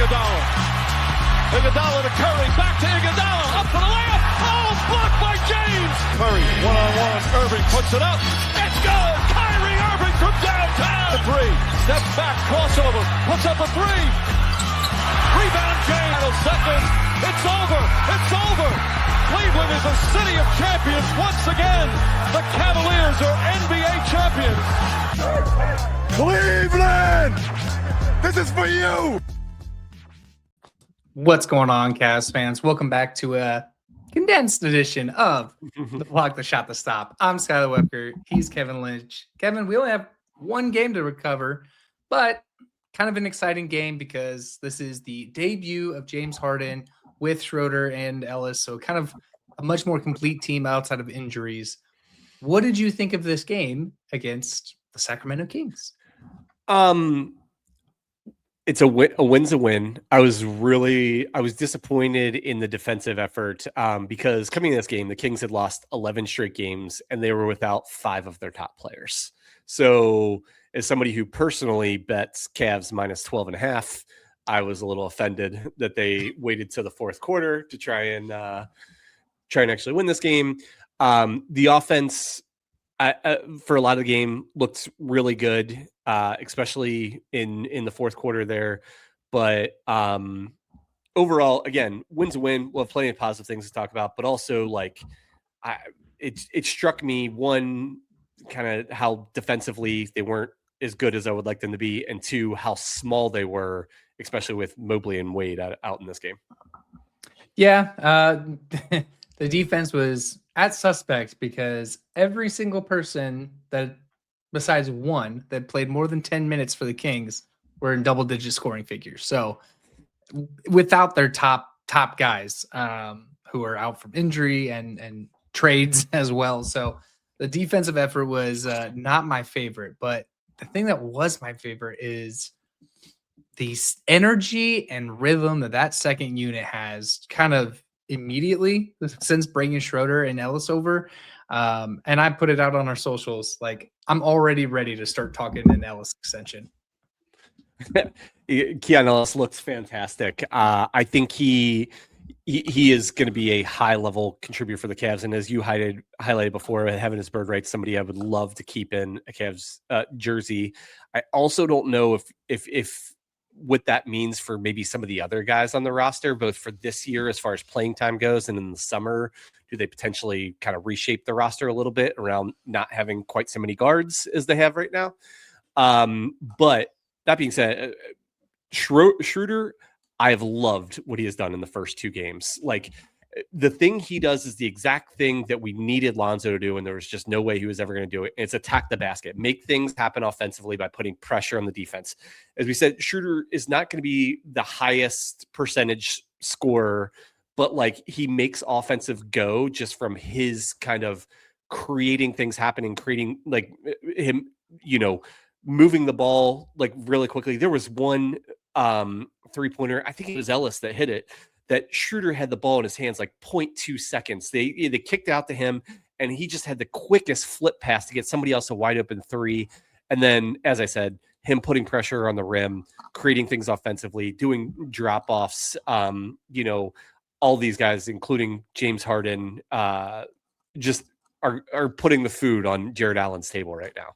Iguodala. Iguodala to Curry, back to Iguodala, up for the layup. Oh, blocked by James. Curry, one-on-one. Irving puts it up. It's good. Kyrie Irving from downtown. The three, steps back, crossover, puts up a three. Rebound James. Second. It's over. It's over. Cleveland is a city of champions once again. The Cavaliers are NBA champions. Cleveland, this is for you. What's going on, Cavs fans? Welcome back to a condensed edition of The Block, The Shot, The Stop. I'm Skylar Webker. He's Kevin Lynch. Kevin, we only have one game to recover, but kind of an exciting game because this is the debut of James Harden with Schroeder and Ellis, so kind of a much more complete team outside of injuries. What did you think of this game against the Sacramento Kings? It's a win's a win. I was disappointed in the defensive effort because coming in this game, the Kings had lost 11 straight games and they were without 5 of their top players. So as somebody who personally bets Cavs minus 12.5, I was a little offended that they waited to the fourth quarter to try and actually win this game. The offense for a lot of the game looked really good, especially in the fourth quarter there. But overall, again, win's a win. We'll have plenty of positive things to talk about, but also it struck me, one, kind of how defensively they weren't as good as I would like them to be, and two, how small they were, especially with Mobley and Wade out in this game. Yeah, the defense was at suspect because every single person that, besides one, that played more than 10 minutes for the Kings were in double-digit scoring figures. So without their top guys who are out from injury and trades as well. So the defensive effort was not my favorite, but the thing that was my favorite is the energy and rhythm that second unit has kind of immediately since bringing Schroeder and Ellis over. And I put it out on our socials. Like, I'm already ready to start talking an Ellis extension. Keon Ellis looks fantastic. I think he is going to be a high-level contributor for the Cavs. And as you highlighted before, having his bird rights, somebody I would love to keep in a Cavs jersey. I also don't know if what that means for maybe some of the other guys on the roster, both for this year as far as playing time goes, and in the summer, do they potentially kind of reshape the roster a little bit around not having quite so many guards as they have right now? But that being said, Schroeder, I have loved what he has done in the first 2 games. Like, the thing he does is the exact thing that we needed Lonzo to do, and there was just no way he was ever going to do it. It's attack the basket, make things happen offensively by putting pressure on the defense. As we said, Schroeder is not going to be the highest percentage scorer, but like, he makes offensive go just from his kind of creating things happening, creating like him, moving the ball like really quickly. There was one 3-pointer, I think it was Ellis that hit it, that Schroeder had the ball in his hands like 0.2 seconds. They kicked out to him, and he just had the quickest flip pass to get somebody else a wide open 3. And then, as I said, him putting pressure on the rim, creating things offensively, doing drop-offs. All these guys, including James Harden, just are putting the food on Jarrett Allen's table right now.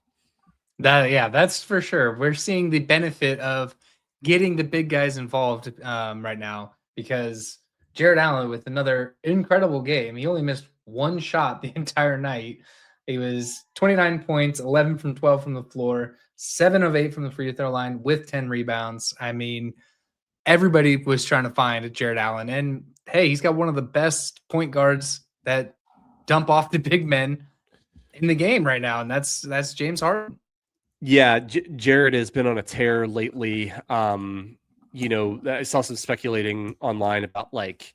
That's for sure. We're seeing the benefit of getting the big guys involved right now, because Jarrett Allen, with another incredible game, he only missed one shot the entire night. He was 29 points, 11 from 12 from the floor, 7 of 8 from the free throw line with 10 rebounds. I mean, everybody was trying to find Jarrett Allen. And hey, he's got one of the best point guards that dump off the big men in the game right now, and that's James Harden. Yeah, Jarrett has been on a tear lately. I saw some speculating online about, like,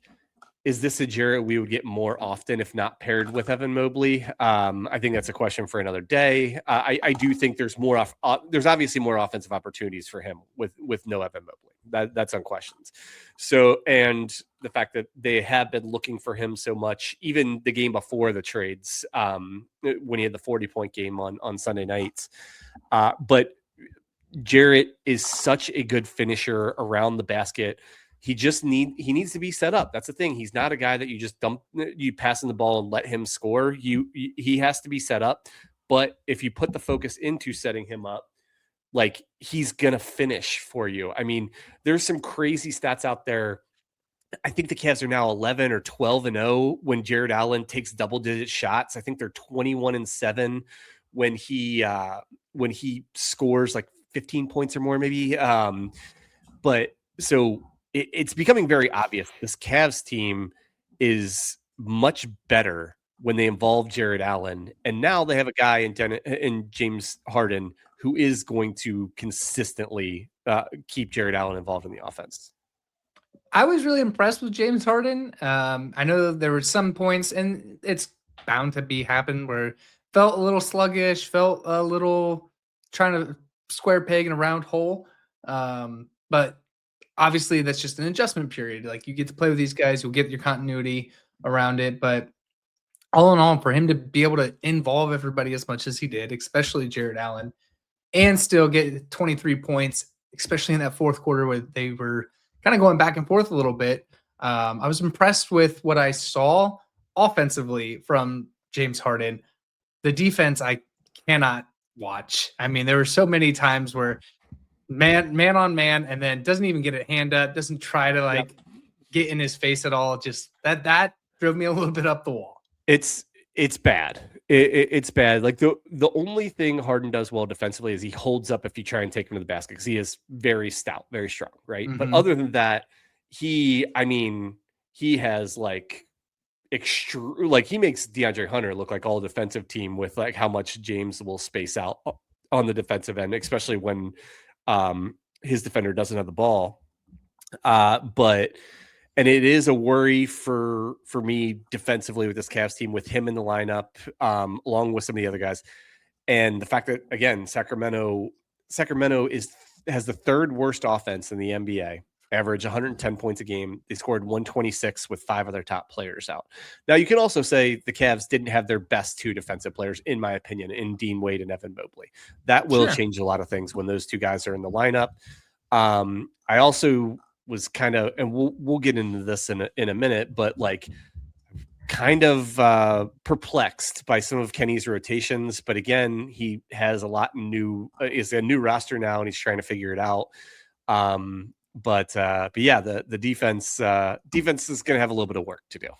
is this a Jarrett we would get more often if not paired with Evan Mobley? I think that's a question for another day. I do think there's there's obviously more offensive opportunities for him with no Evan Mobley. That's unquestioned. So, and the fact that they have been looking for him so much, even the game before the trades, when he had the 40-point game on Sunday nights. But Jarrett is such a good finisher around the basket. He needs to be set up. That's the thing. He's not a guy that you just you pass in the ball and let him score. He has to be set up. But if you put the focus into setting him up, like, he's gonna finish for you. I mean, there's some crazy stats out there. I think the Cavs are now 11 or 12-0 when Jarrett Allen takes double-digit shots. I think they're 21-7 when he scores like 15 points or more, maybe. But so it's becoming very obvious. This Cavs team is much better when they involve Jarrett Allen, and now they have a guy in James Harden who is going to consistently keep Jarrett Allen involved in the offense. I was really impressed with James Harden. I know there were some points, and it's bound to happen where felt a little sluggish, felt a little trying to square peg in a round hole. But obviously that's just an adjustment period. Like, you get to play with these guys, you'll get your continuity around it. But all in all, for him to be able to involve everybody as much as he did, especially Jarrett Allen, and still get 23 points, especially in that fourth quarter where they were kind of going back and forth a little bit. I was impressed with what I saw offensively from James Harden. The defense, I cannot watch. I mean, there were so many times where man on man, and then doesn't even get a hand up, doesn't try to get in his face at all. Just that drove me a little bit up the wall. It's bad. It's bad. Like, the only thing Harden does well defensively is he holds up if you try and take him to the basket, because he is very stout, very strong, right? Mm-hmm. But other than that, he has he makes DeAndre Hunter look like all defensive team with like how much James will space out on the defensive end, especially when his defender doesn't have the ball. And it is a worry for me defensively with this Cavs team, with him in the lineup, along with some of the other guys. And the fact that, again, Sacramento has the third worst offense in the NBA, average 110 points a game. They scored 126 with 5 of their top players out. Now, you can also say the Cavs didn't have their best 2 defensive players, in my opinion, in Dean Wade and Evan Mobley. That will change a lot of things when those 2 guys are in the lineup. I also was kind of, and we'll get into this in a minute, but like kind of perplexed by some of Kenny's rotations. But again, he has a lot is a new roster now, and he's trying to figure it out. But yeah, the defense is going to have a little bit of work to do.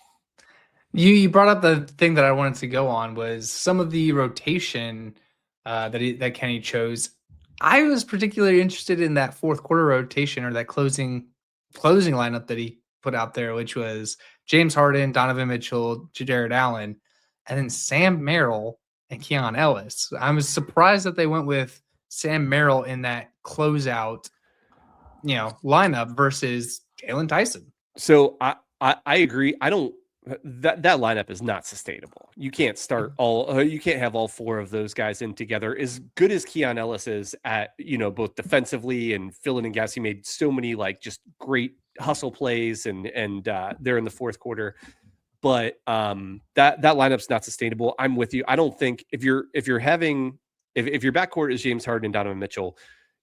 You brought up the thing that I wanted to go on, was some of the rotation that Kenny chose. I was particularly interested in that fourth quarter rotation, or that closing lineup that he put out there, which was James Harden, Donovan Mitchell, Jarrett Allen, and then Sam Merrill and Keon Ellis. I was surprised that they went with Sam Merrill in that closeout, lineup versus Jalen Tyson. So I agree. That lineup is not sustainable. You can't start you can't have all 4 of those guys in together. As good as Keon Ellis is at, both defensively and filling in gas, he made so many like just great hustle plays and they're in the fourth quarter. But that lineup's not sustainable. I'm with you. I don't think if your backcourt is James Harden and Donovan Mitchell,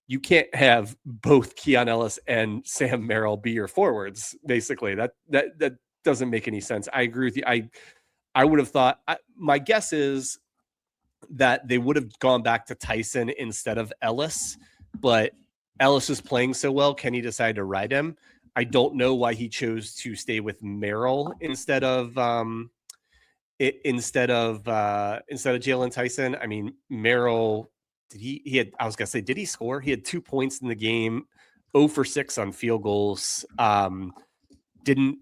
you can't have both Keon Ellis and Sam Merrill be your forwards. Basically, that doesn't make any sense. I agree with you. I would have thought, my guess is that they would have gone back to Tyson instead of Ellis, but Ellis is playing so well, Kenny decided to ride him. I don't know why he chose to stay with Merrill instead of Jalen Tyson. I mean, Merrill, did he score? He had 2 points in the game, 0 for 6 on field goals. Didn't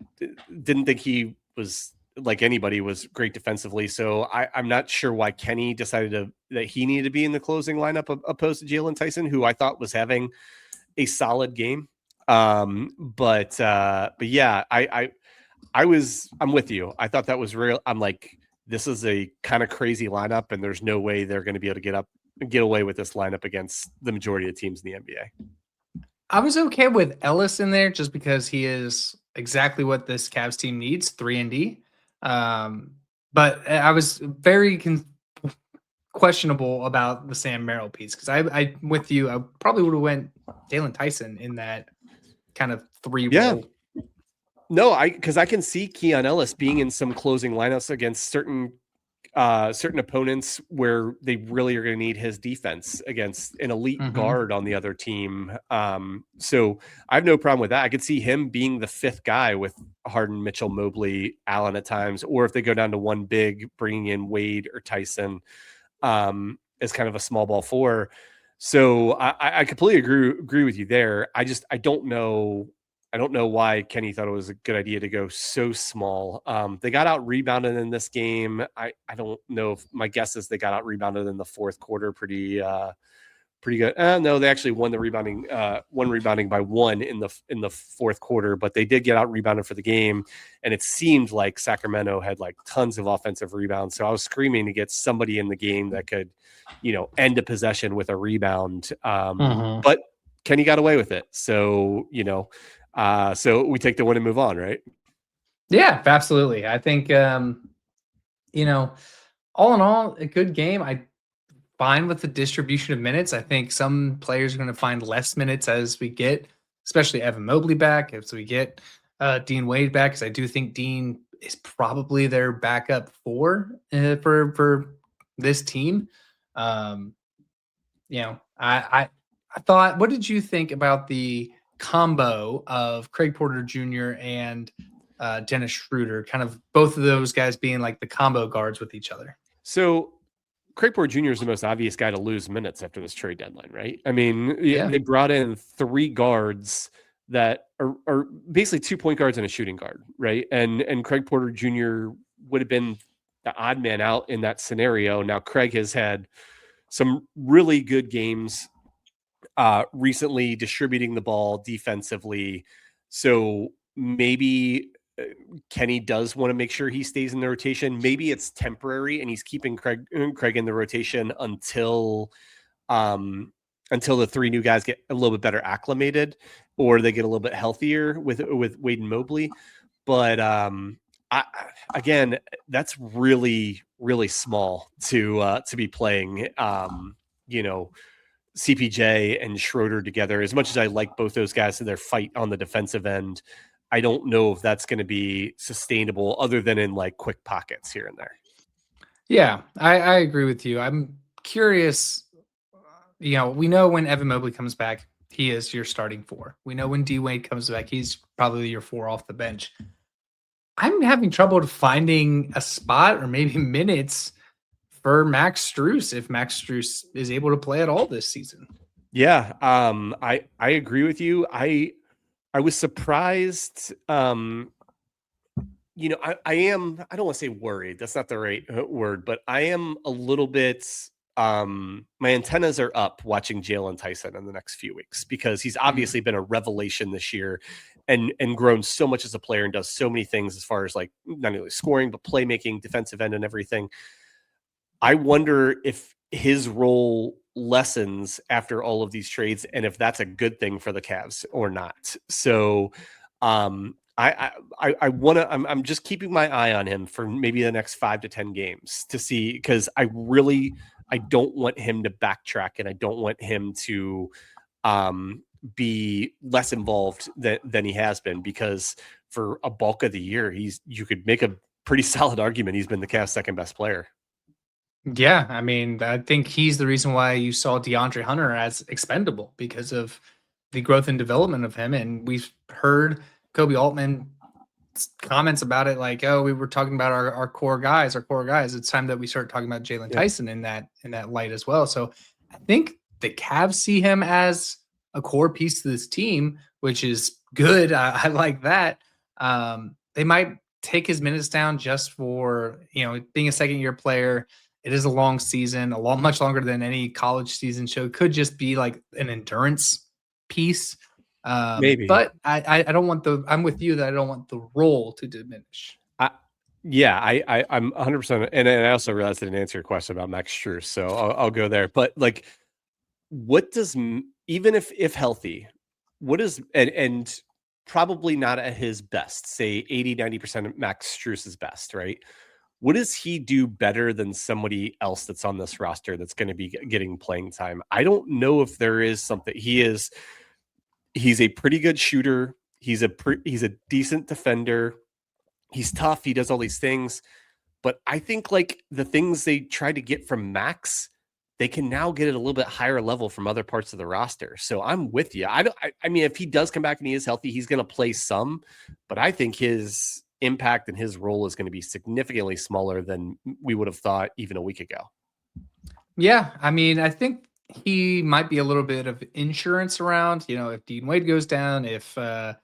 think he was, like anybody, was great defensively. So I'm not sure why Kenny decided that he needed to be in the closing lineup opposed to Jalen Tyson, who I thought was having a solid game. But yeah, I'm with you. I thought that was real. I'm like, this is a kind of crazy lineup, and there's no way they're going to be able to get away with this lineup against the majority of teams in the NBA. I was okay with Ellis in there just because he is exactly what this Cavs team needs, 3-and-D. But I was very questionable about the Sam Merrill piece because I with you, I probably would have went Jalen Tyson in that kind of 3 Yeah. role. No, because I can see Keon Ellis being in some closing lineups against certain opponents where they really are going to need his defense against an elite guard on the other team. So I have no problem with that. I could see him being the 5th guy with Harden, Mitchell, Mobley, Allen at times, or if they go down to one big, bringing in Wade or Tyson as kind of a small ball 4. So I completely agree with you there. I don't know. I don't know why Kenny thought it was a good idea to go so small. They got out rebounded in this game. I don't know if my guess is they got out rebounded in the 4th quarter pretty good. No, they actually won the rebounding by 1 in the 4th quarter, but they did get out rebounded for the game. And it seemed like Sacramento had like tons of offensive rebounds. So I was screaming to get somebody in the game that could, end a possession with a rebound. But Kenny got away with it. So, so we take the win and move on, right? Yeah, absolutely. I think, all in all, a good game. I fine with the distribution of minutes. I think some players are going to find less minutes as we get, especially Evan Mobley back, as we get Dean Wade back, because I do think Dean is probably their backup 4 for this team. I thought, what did you think about the combo of Craig Porter Jr. and Dennis Schroeder, kind of both of those guys being like the combo guards with each other? So Craig Porter Jr. is the most obvious guy to lose minutes after this trade deadline, right? I mean, they brought in 3 guards that are basically 2 point guards and a shooting guard, right? And Craig Porter Jr. would have been the odd man out in that scenario. Now, Craig has had some really good games recently, distributing the ball defensively. So maybe Kenny does want to make sure he stays in the rotation. Maybe it's temporary and he's keeping Craig in the rotation until the 3 new guys get a little bit better acclimated or they get a little bit healthier with Wade and Mobley. But again, that's really, really small to be playing, CPJ and Schroeder together. As much as I like both those guys in their fight on the defensive end, I don't know if that's going to be sustainable other than in like quick pockets here and there. Yeah, I agree with you. I'm curious. We know when Evan Mobley comes back, he is your starting 4. We know when D Wade comes back, he's probably your 4 off the bench. I'm having trouble finding a spot or maybe minutes for Max Strus if Max Strus is able to play at all this season. Yeah, I agree with you. I was surprised. I don't want to say worried. That's not the right word, but I am a little bit. My antennas are up watching Jalen Tyson in the next few weeks because he's obviously been a revelation this year and grown so much as a player and does so many things as far as like not only scoring, but playmaking, defensive end and everything. I wonder if his role lessens after all of these trades and if that's a good thing for the Cavs or not. So I'm just keeping my eye on him for maybe the next 5 to 10 games to see, because I don't want him to backtrack and I don't want him to be less involved than he has been, because for a bulk of the year, you could make a pretty solid argument he's been the Cavs' second best player. Yeah, I mean, I think he's the reason why you saw DeAndre Hunter as expendable, because of the growth and development of him. And we've heard Kobe Altman comments about it like, oh, we were talking about our core guys. It's time that we start talking about Jalen Tyson in that light as well. So I think the Cavs see him as a core piece to this team, which is good. I like that. They might take his minutes down just for, being a second-year player. It is a long season, much longer than any college season show. Could just be like an endurance piece. Maybe. But I don't want I'm with you that I don't want the role to diminish. I'm 100%. And I also realized I didn't answer your question about Max Strus, so I'll go there. But like, what does, even if healthy, what is, and probably not at his best, say 80-90% of Max Strus's best, right? what does he do better than somebody else that's on this roster that's going to be getting playing time? I don't know if there is something. He's a pretty good shooter. He's a decent defender. He's tough. He does all these things. But I think like the things they tried to get from Max, they can now get at a little bit higher level from other parts of the roster. So I'm with you. I mean, if he does come back and he is healthy, he's going to play some, but I think his impact and his role is going to be significantly smaller than we would have thought even a week ago. Yeah. I mean, I think he might be a little bit of insurance around, if Dean Wade goes down, if, I'm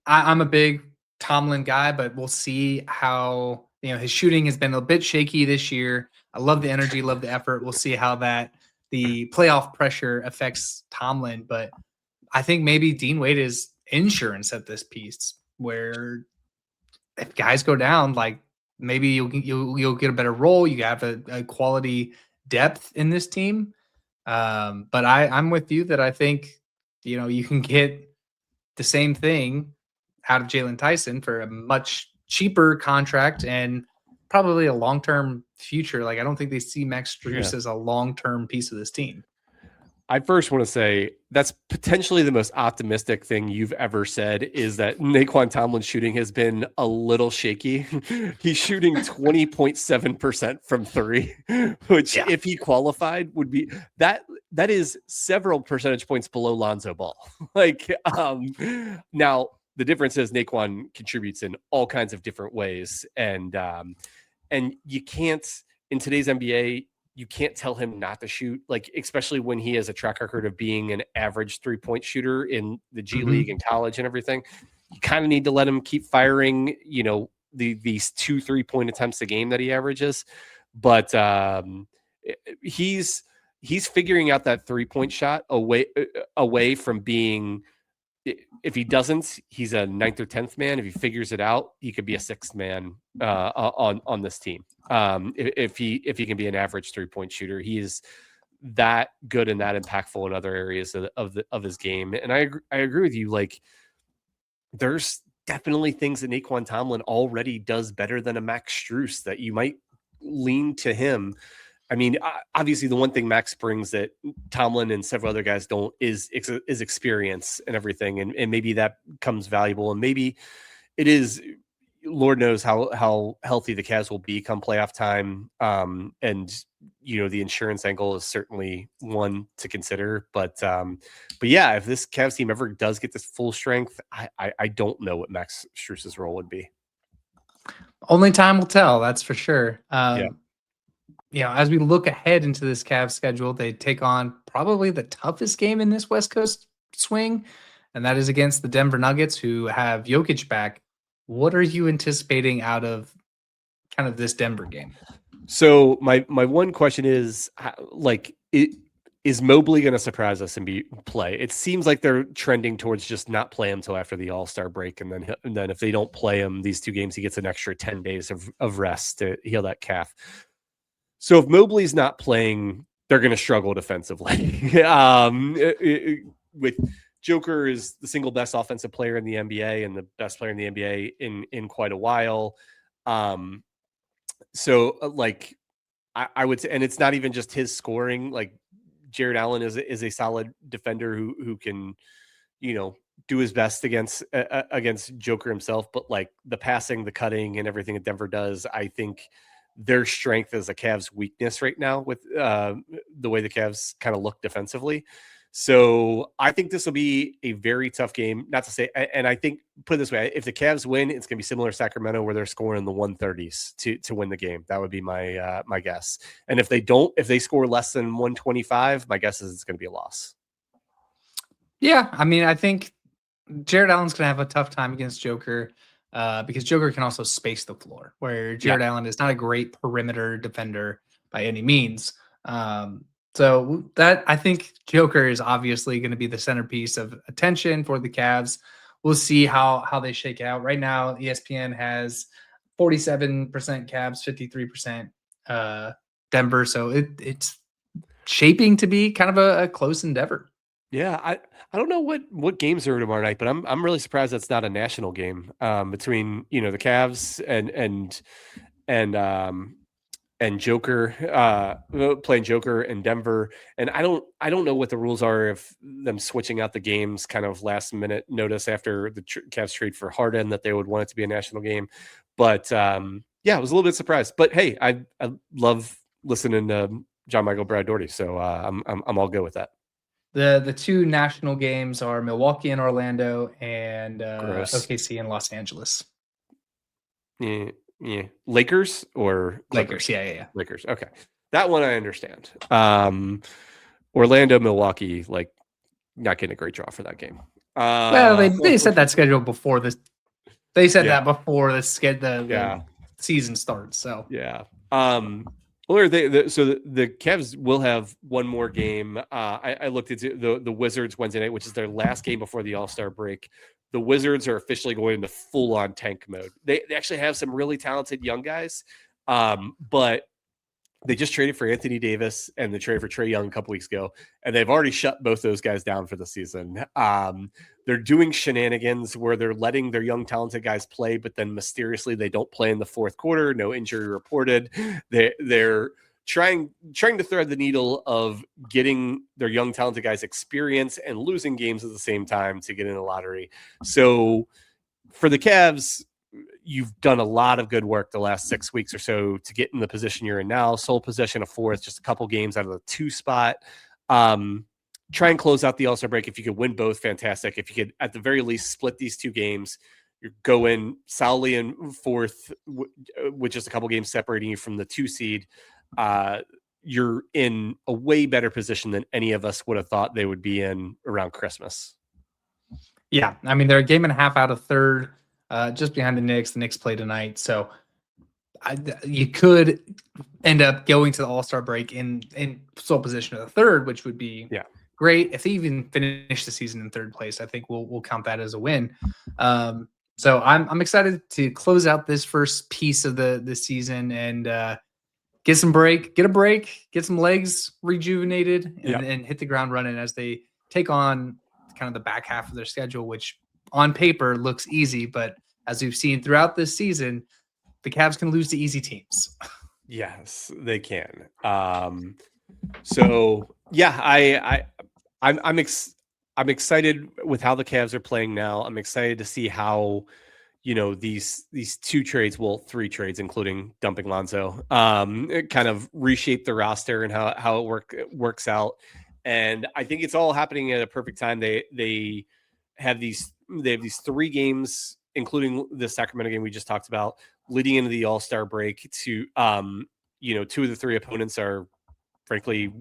a big Tomlin guy, but we'll see how, his shooting has been a bit shaky this year. I love the energy, love the effort. We'll see how the playoff pressure affects Tomlin, but I think maybe Dean Wade is insurance at this piece where if guys go down, like maybe you'll get a better role. You have a quality depth in this team. But I'm with you that I think, you can get the same thing out of Jalen Tyson for a much cheaper contract and probably a long-term future. Like, I don't think they see Max Strus as a long-term piece of this team. I first want to say that's potentially the most optimistic thing you've ever said is that Naquan Tomlin's shooting has been a little shaky. He's shooting 20.7% from three, which if he qualified would be that is several percentage points below Lonzo Ball. Now the difference is Naquan contributes in all kinds of different ways. And you can't, in today's NBA, you can't tell him not to shoot, like, especially when he has a track record of being an average 3-point shooter in the G League and college and everything. You kind of need to let him keep firing, these 2 3-point attempts a game that he averages. But he's figuring out that 3-point shot away from being, if he doesn't, he's a 9th or 10th man. If he figures it out, he could be a 6th man on this team. If he can be an average 3-point shooter, he is that good and that impactful in other areas of his game. And I agree with you. Like, there's definitely things that Naquan Tomlin already does better than a Max Strus that you might lean to him. I mean, obviously the one thing Max brings that Tomlin and several other guys don't is experience and everything. And maybe that comes valuable, and maybe it is, Lord knows how healthy the Cavs will be come playoff time. And the insurance angle is certainly one to consider, but yeah, if this Cavs team ever does get this full strength, I don't know what Max Strus's role would be. Only time will tell. That's for sure. As we look ahead into this Cavs schedule, they take on probably the toughest game in this West Coast swing, and that is against the Denver Nuggets, who have Jokic back. What are you anticipating out of kind of this Denver game? So my one question is, is Mobley going to surprise us and play? It seems like they're trending towards just not play him until after the All-Star break, and then if they don't play him these 2 games, he gets an extra 10 days of rest to heal that calf. So if Mobley's not playing, they're going to struggle defensively. With Joker is the single best offensive player in the NBA and the best player in the NBA in quite a while. So I would say, and it's not even just his scoring. Like, Jarrett Allen is a solid defender who can, do his best against Joker himself. But like the passing, the cutting, and everything that Denver does, I think their strength is a Cavs weakness right now with the way the Cavs kind of look defensively. So I think this will be a very tough game. Not to say, and I think, put it this way, if the Cavs win, it's going to be similar to Sacramento, where they're scoring in the 130s to win the game. That would be my guess. And if they score less than 125, my guess is it's going to be a loss. Yeah, I mean, I think Jarrett Allen's going to have a tough time against Joker. Because Joker can also space the floor, where Jarrett Allen is not a great perimeter defender by any means. So that, I think Joker is obviously going to be the centerpiece of attention for the Cavs. We'll see how they shake out. Right now, ESPN has 47% Cavs, 53% Denver. So it's shaping to be kind of a close endeavor. Yeah, I don't know what games are tomorrow night, but I'm really surprised that's not a national game between the Cavs and and Joker playing Joker in Denver. And I don't know what the rules are if them switching out the games kind of last minute notice after the Cavs trade for Harden that they would want it to be a national game. But yeah, I was a little bit surprised. But hey, I love listening to John Michael Brad Doherty, so I'm all good with that. The two national games are Milwaukee and Orlando, and Gross. OKC and Los Angeles. Yeah, yeah. Lakers or Clippers? Lakers, yeah. Lakers. Okay, that one I understand. Orlando, Milwaukee, like not getting a great draw for that game. Well, they said that schedule before this. They said Yeah. that before the season starts. So yeah. Or so the Cavs will have one more game. I looked at the Wizards Wednesday night, which is their last game before the All-Star break. The Wizards are officially going into full-on tank mode. They actually have some really talented young guys, but they just traded for Anthony Davis and they traded for Trae Young a couple weeks ago, and they've already shut both those guys down for the season. They're doing shenanigans where they're letting their young talented guys play, but then mysteriously they don't play in the fourth quarter. No injury reported. They're trying to thread the needle of getting their young talented guys experience and losing games at the same time to get in the lottery. So for the Cavs, you've done a lot of good work the last 6 weeks or so to get in the position you're in now. Sole possession of fourth, just a couple games out of the 2 spot. Try and close out the All-Star break. If you could win both, fantastic. If you could, at the very least, split these 2 games, you're going solidly in fourth, with just a couple games separating you from the 2 seed. You're in a way better position than any of us would have thought they would be in around Christmas. yeah, I mean they're a game and a half out of third, just behind the Knicks. The Knicks play tonight, so you could end up going to the All-Star break in sole position of the third, which would be great. If they even finish the season in third place, I think we'll count that as a win. So I'm excited to close out this first piece of the season and get a break, get some legs rejuvenated, and hit the ground running as they take on kind of the back half of their schedule, which on paper looks easy, but as we've seen throughout this season, the Cavs can lose to easy teams. Yes, they can. So yeah, I'm excited with how the Cavs are playing now. I'm excited to see how these 2 trades, well, 3 trades, including dumping Lonzo, it kind of reshape the roster and how it works out. And I think it's all happening at a perfect time. They have these 3 games, including the Sacramento game we just talked about, leading into the All-Star break. To 2 of the 3 opponents are frankly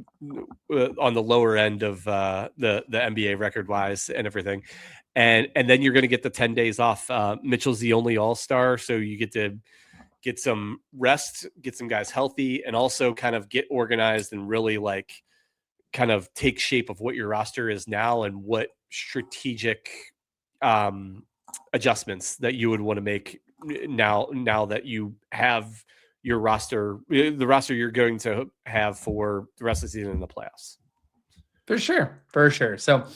on the lower end of the NBA record wise and everything. And then you're going to get the 10 days off. Mitchell's the only All-Star, so you get to get some rest, get some guys healthy, and also kind of get organized and really kind of take shape of what your roster is now and what strategic adjustments that you would want to make now that you have your roster, the roster you're going to have for the rest of the season in the playoffs. For sure. So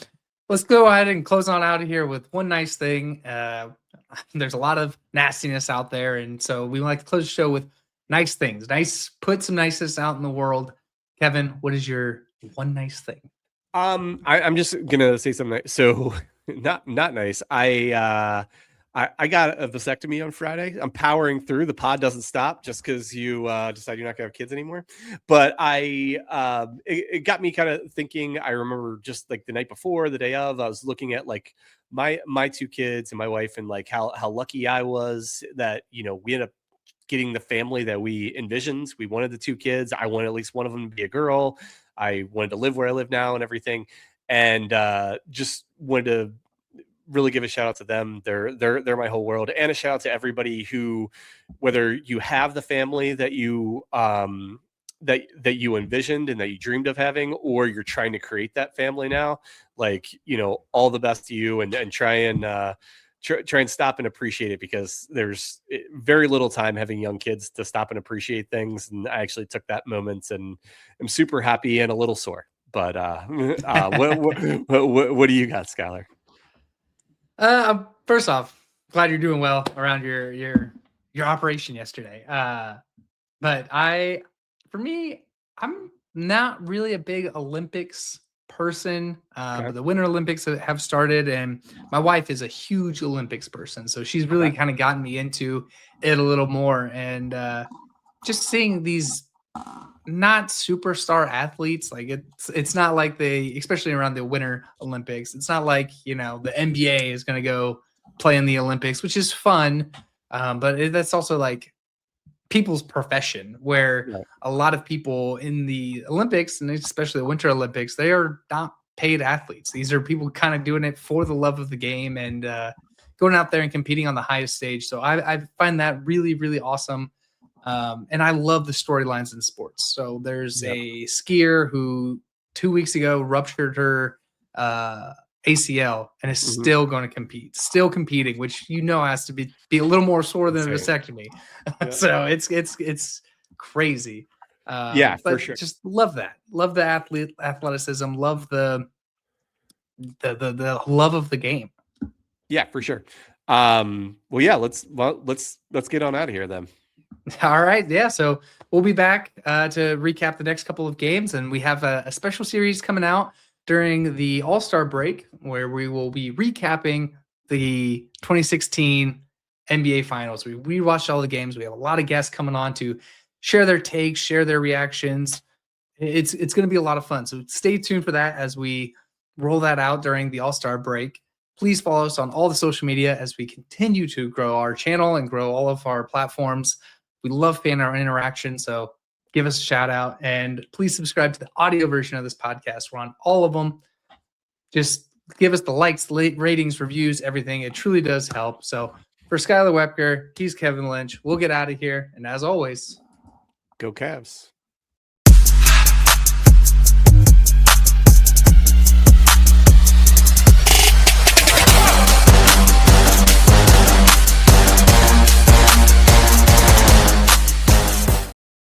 let's go ahead and close on out of here with one nice thing. There's a lot of nastiness out there, and so we like to close the show with nice things. Put some niceness out in the world. Kevin, what is your one nice thing? I'm just gonna say something. So not nice. I got a vasectomy on Friday. I'm powering through. The pod doesn't stop just because you decide you're not gonna have kids anymore. But it got me kind of thinking. I remember just like the night before, the day of, I was looking at like my 2 kids and my wife and like how lucky I was that we ended up getting the family that we envisioned. We wanted the 2 kids. I wanted at least one of them to be a girl. I wanted to live where I live now and everything. And just wanted to really give a shout out to them. They're my whole world, and a shout out to everybody who, whether you have the family that you that you envisioned and that you dreamed of having, or you're trying to create that family now, all the best to you, and try and stop and appreciate it, because there's very little time having young kids to stop and appreciate things. And I actually took that moment and I'm super happy and a little sore. But what do you got, Skylar? First off, glad you're doing well around your operation yesterday. But for me, I'm not really a big Olympics person. But the Winter Olympics have started, and my wife is a huge Olympics person, so she's really kind of gotten me into it a little more. And just seeing these not superstar athletes, like it's not like especially around the Winter Olympics, it's not like the NBA is going to go play in the Olympics, which is fun, but that's also like people's profession, where a lot of people in the Olympics, and especially the Winter Olympics, they are not paid athletes. These are people kind of doing it for the love of the game and going out there and competing on the highest stage. So I find that really, really awesome. And I love the storylines in sports. So there's a skier who 2 weeks ago ruptured her ACL and is still going to compete, still competing, which has to be a little more sore than a vasectomy. So it's crazy. But for sure. Just love that. Love the athleticism. Love the love of the game. Yeah, for sure. Let's get on out of here then. All right. Yeah. So we'll be back to recap the next couple of games. And we have a special series coming out during the All-Star break where we will be recapping the 2016 NBA Finals. We rewatched all the games. We have a lot of guests coming on to share their takes, share their reactions. It's going to be a lot of fun. So stay tuned for that as we roll that out during the All-Star break. Please follow us on all the social media as we continue to grow our channel and grow all of our platforms. We love fan interaction, so give us a shout out, and please subscribe to the audio version of this podcast. We're on all of them. Just give us the likes, ratings, reviews, everything. It truly does help. So for Skylar Wepker, he's Kevin Lynch. We'll get out of here, and as always, go Cavs.